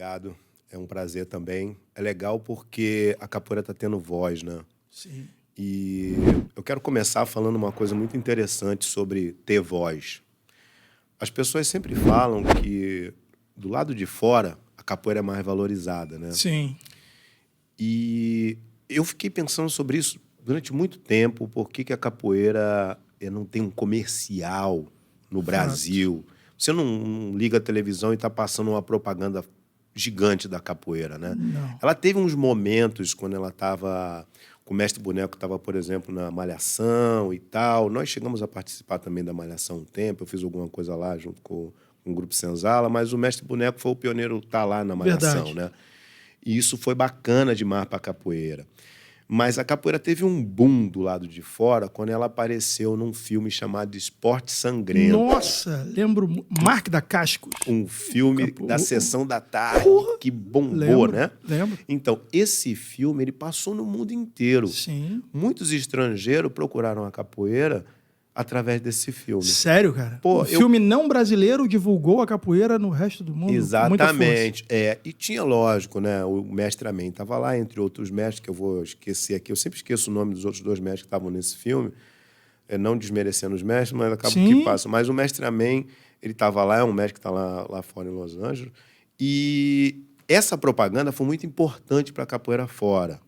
Obrigado. É um prazer também. É legal porque a capoeira está tendo voz, né? Sim. E eu quero começar falando uma coisa muito interessante sobre ter voz. As pessoas sempre falam que do lado de fora a capoeira é mais valorizada, né? Sim. E eu fiquei pensando sobre isso durante muito tempo, por que a capoeira não tem um comercial no Brasil. Você não liga a televisão e está passando uma propaganda gigante da capoeira, né? Não. Ela teve uns momentos quando ela estava... O Mestre Boneco estava, por exemplo, na Malhação e tal. Nós chegamos a participar também da Malhação um tempo. Eu fiz alguma coisa lá junto com o Grupo Senzala, mas o Mestre Boneco foi o pioneiro a estar lá na Malhação, Verdade. né? E isso foi bacana demais para a capoeira. Mas a capoeira teve um boom do lado de fora quando ela apareceu num filme chamado Esporte Sangrento. Nossa, lembro. Mark da Cascos. Um filme da Sessão da Tarde que bombou, Lembro, né? lembro. Então, esse filme ele passou no mundo inteiro. Sim. Muitos estrangeiros procuraram a capoeira através desse filme. Sério, cara? Pô, o filme não brasileiro divulgou a capoeira no resto do mundo. Exatamente. E tinha, lógico, né? O mestre Amém estava lá, entre outros mestres, que eu vou esquecer aqui. Eu sempre esqueço o nome dos outros dois mestres que estavam nesse filme, não desmerecendo os mestres, mas acaba que passa. Mas o mestre Amém, ele estava lá, é um mestre que está lá fora em Los Angeles. E essa propaganda foi muito importante para a capoeira fora.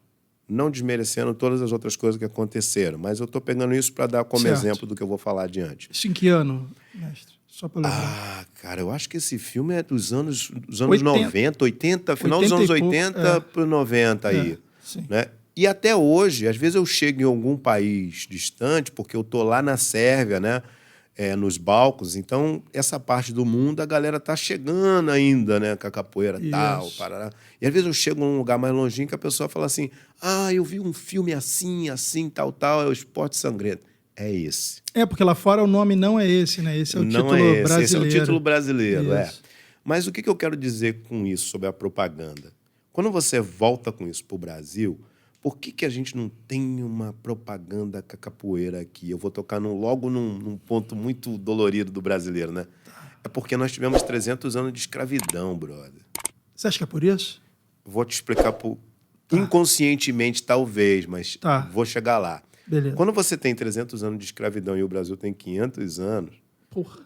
Não desmerecendo todas as outras coisas que aconteceram, mas eu estou pegando isso para dar como exemplo do que eu vou falar adiante. Isso em que ano, mestre? Só para lembrar. Ah, cara, eu acho que esse filme é dos anos 90, 80, final dos anos 80 para 90 aí. Sim. Né? E até hoje, às vezes eu chego em algum país distante, porque eu estou lá na Sérvia, né? Nos Balcãs, então essa parte do mundo a galera tá chegando ainda, né, com a capoeira tal, parará. E às vezes eu chego num lugar mais longinho que a pessoa fala assim: ah, eu vi um filme assim, tal, é o Esporte Sangrento. É esse. Porque lá fora o nome não é esse, né? Esse é o título brasileiro. Esse é o título brasileiro, Mas o que eu quero dizer com isso, sobre a propaganda? Quando você volta com isso para o Brasil, por que a gente não tem uma propaganda com a capoeira aqui? Eu vou tocar logo num ponto muito dolorido do brasileiro, né? É porque nós tivemos 300 anos de escravidão, brother. Você acha que é por isso? Vou te explicar inconscientemente, talvez, mas vou chegar lá. Beleza. Quando você tem 300 anos de escravidão e o Brasil tem 500 anos... Porra,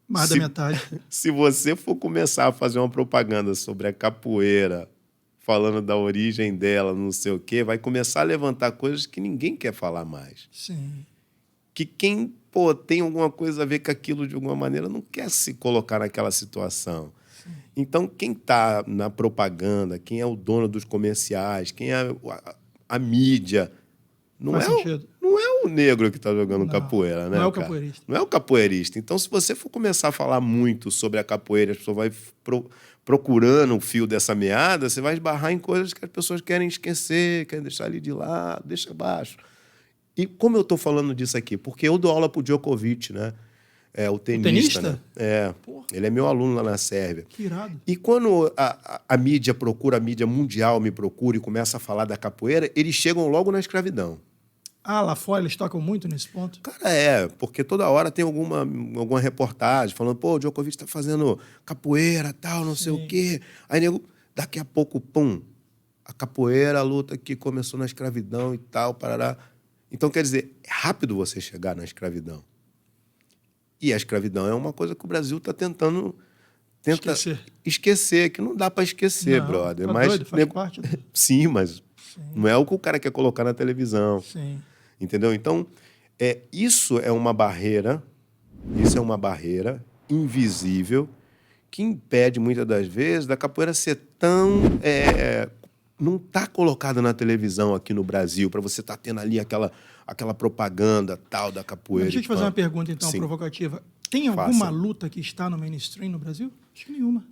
mais da metade. Se você for começar a fazer uma propaganda sobre a capoeira, falando da origem dela, não sei o quê, vai começar a levantar coisas que ninguém quer falar mais. Sim. Que quem tem alguma coisa a ver com aquilo de alguma maneira não quer se colocar naquela situação. Sim. Então, quem está na propaganda, quem é o dono dos comerciais, quem é a mídia, não é o negro que está jogando capoeira, né? Não é o capoeirista. Não é o capoeirista. Então, se você for começar a falar muito sobre a capoeira, as pessoas vão procurando o fio dessa meada, você vai esbarrar em coisas que as pessoas querem esquecer, querem deixar ali de lado, deixa abaixo. E como eu estou falando disso aqui? Porque eu dou aula para o Djokovic, né? O tenista? Né? Ele é meu aluno lá na Sérvia. Que irado. E quando a mídia procura, a mídia mundial me procura e começa a falar da capoeira, eles chegam logo na escravidão. Lá fora eles tocam muito nesse ponto? Cara, porque toda hora tem alguma reportagem falando, o Djokovic está fazendo capoeira, tal, não sei o quê. Aí, daqui a pouco, a capoeira, a luta que começou na escravidão e tal, parará. Então, quer dizer, é rápido você chegar na escravidão. E a escravidão é uma coisa que o Brasil está tentando esquecer, que não dá para esquecer, brother. Tá mas doido, faz parte do... Sim, mas não é o que o cara quer colocar na televisão. Sim. Entendeu? Então, isso é uma barreira invisível que impede, muitas das vezes, da capoeira ser tão... não está colocada na televisão aqui no Brasil, para você estar tendo ali aquela propaganda tal da capoeira. Deixa eu te fazer uma pergunta, então, provocativa. Tem alguma luta que está no mainstream no Brasil? Acho que nenhuma.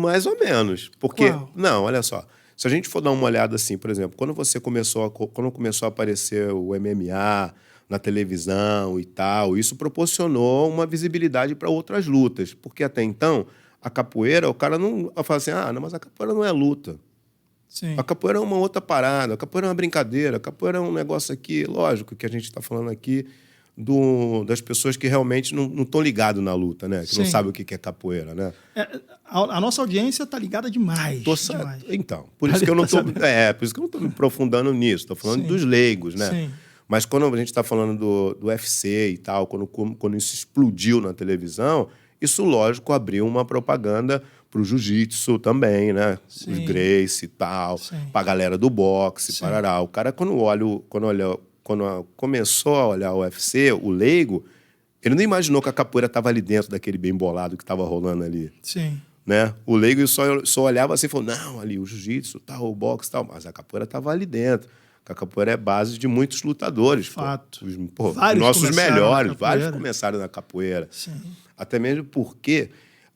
Mais ou menos. Porque, Qual? não, olha só. Se a gente for dar uma olhada assim, por exemplo, quando começou a aparecer o MMA na televisão e tal, isso proporcionou uma visibilidade para outras lutas. Porque até então, a capoeira, o cara não fala assim, não, mas a capoeira não é luta. Sim. A capoeira é uma outra parada, a capoeira é uma brincadeira, a capoeira é um negócio aqui, lógico que a gente está falando aqui das pessoas que realmente não estão ligadas na luta, né? Que não sabem o que é capoeira, né? A nossa audiência está ligada demais. Demais. Então, por isso que eu não estou me aprofundando nisso. Estou falando dos leigos, né? Sim. Mas quando a gente está falando do UFC e tal, quando isso explodiu na televisão, isso, lógico, abriu uma propaganda para o jiu-jitsu também, né? Sim. Os Gracie e tal, para a galera do boxe, parará. O cara, quando começou a olhar o UFC, o leigo, ele não imaginou que a capoeira estava ali dentro daquele bem bolado que estava rolando ali. Sim. Né? O leigo só olhava assim e falou, não, ali o jiu-jitsu, tal, o boxe e tal. Mas a capoeira estava ali dentro. A capoeira é base de muitos lutadores. Fato. Os nossos melhores, vários começaram na capoeira. Sim. Até mesmo porque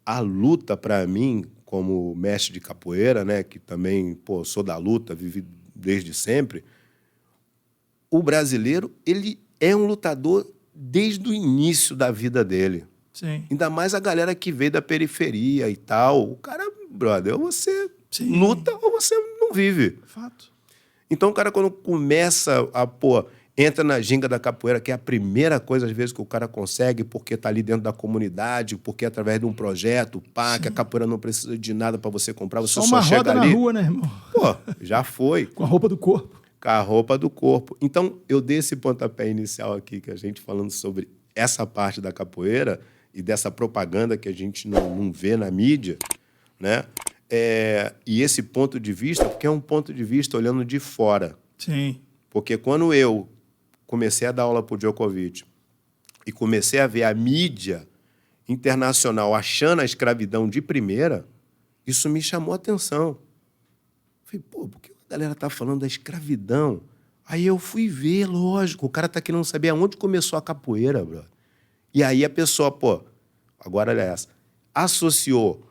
a luta, para mim, como mestre de capoeira, né, que também sou da luta, vivi desde sempre, o brasileiro, ele é um lutador desde o início da vida dele. Sim. Ainda mais a galera que veio da periferia e tal. O cara, brother, ou você luta ou você não vive. Fato. Então o cara, quando começa entra na ginga da capoeira, que é a primeira coisa, às vezes, que o cara consegue, porque tá ali dentro da comunidade, porque através de um projeto, que a capoeira não precisa de nada para você comprar, você só chega ali. Só uma roda na rua, né, irmão? Já foi. Com a roupa do corpo. Com a roupa do corpo. Então, eu dei esse pontapé inicial aqui, que a gente falando sobre essa parte da capoeira e dessa propaganda que a gente não vê na mídia, né? E esse ponto de vista, porque é um ponto de vista olhando de fora. Sim. Porque quando eu comecei a dar aula para o Djokovic e comecei a ver a mídia internacional achando a escravidão de primeira, isso me chamou a atenção. Falei, por que a galera está falando da escravidão? Aí eu fui ver, lógico, o cara está querendo saber aonde começou a capoeira, brother. E aí a pessoa, agora olha essa, associou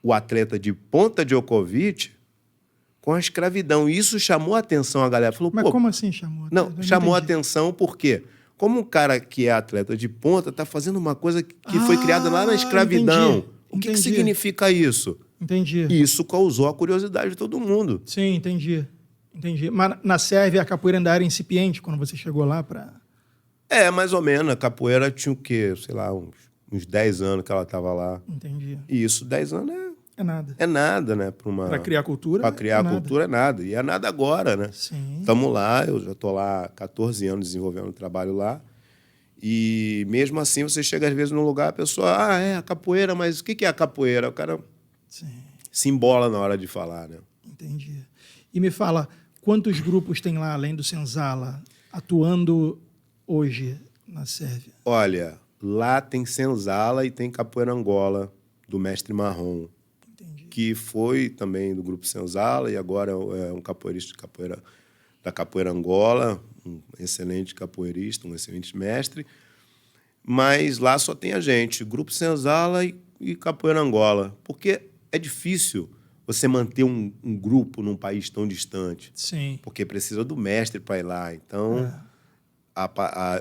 o atleta de ponta Djokovic com a escravidão. E isso chamou a atenção, a galera falou, mas como assim chamou? Não, chamou a atenção porque, como um cara que é atleta de ponta está fazendo uma coisa que foi criada lá na escravidão. O que significa isso? Entendi. E isso causou a curiosidade de todo mundo. Sim, entendi. Mas na Sérvia a capoeira ainda era incipiente quando você chegou lá para... Mais ou menos. A capoeira tinha o quê? Sei lá, uns 10 anos que ela estava lá. Entendi. E isso, 10 anos é nada. É nada, né? Para criar cultura? Para criar cultura é nada. E é nada agora, né? Sim. Estamos lá, eu já estou lá há 14 anos desenvolvendo um trabalho lá. E mesmo assim, você chega às vezes num lugar, a pessoa, a capoeira, mas o que é a capoeira? O cara se embola na hora de falar, né? Entendi. E me fala, quantos grupos tem lá, além do Senzala, atuando hoje na Sérvia? Olha, lá tem Senzala e tem Capoeira Angola, do mestre Marrom. Entendi. Que foi também do grupo Senzala e agora é um capoeirista da Capoeira Angola, um excelente capoeirista, um excelente mestre. Mas lá só tem a gente, grupo Senzala e Capoeira Angola. Porque é difícil você manter um grupo num país tão distante. Sim. Porque precisa do mestre para ir lá. Então,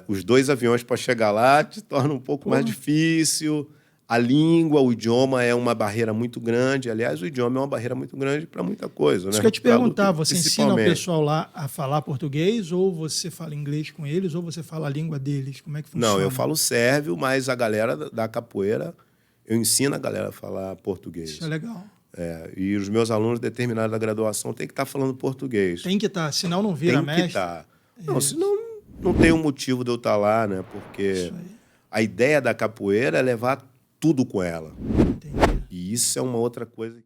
os 2 aviões para chegar lá te torna um pouco mais difícil. A língua, o idioma é uma barreira muito grande. Aliás, o idioma é uma barreira muito grande para muita coisa. Isso né? que eu te perguntar, você ensina o pessoal lá a falar português, ou você fala inglês com eles, ou você fala a língua deles? Como é que funciona? Não, eu falo sérvio, mas a galera da capoeira, eu ensino a galera a falar português. Isso é legal. E os meus alunos determinados da graduação têm que estar falando português. Tem que estar, senão não vira mestre. Tem que estar. Não, senão não tem um motivo de eu estar lá, né? Porque a ideia da capoeira é levar tudo com ela. Entendi. E isso é uma outra coisa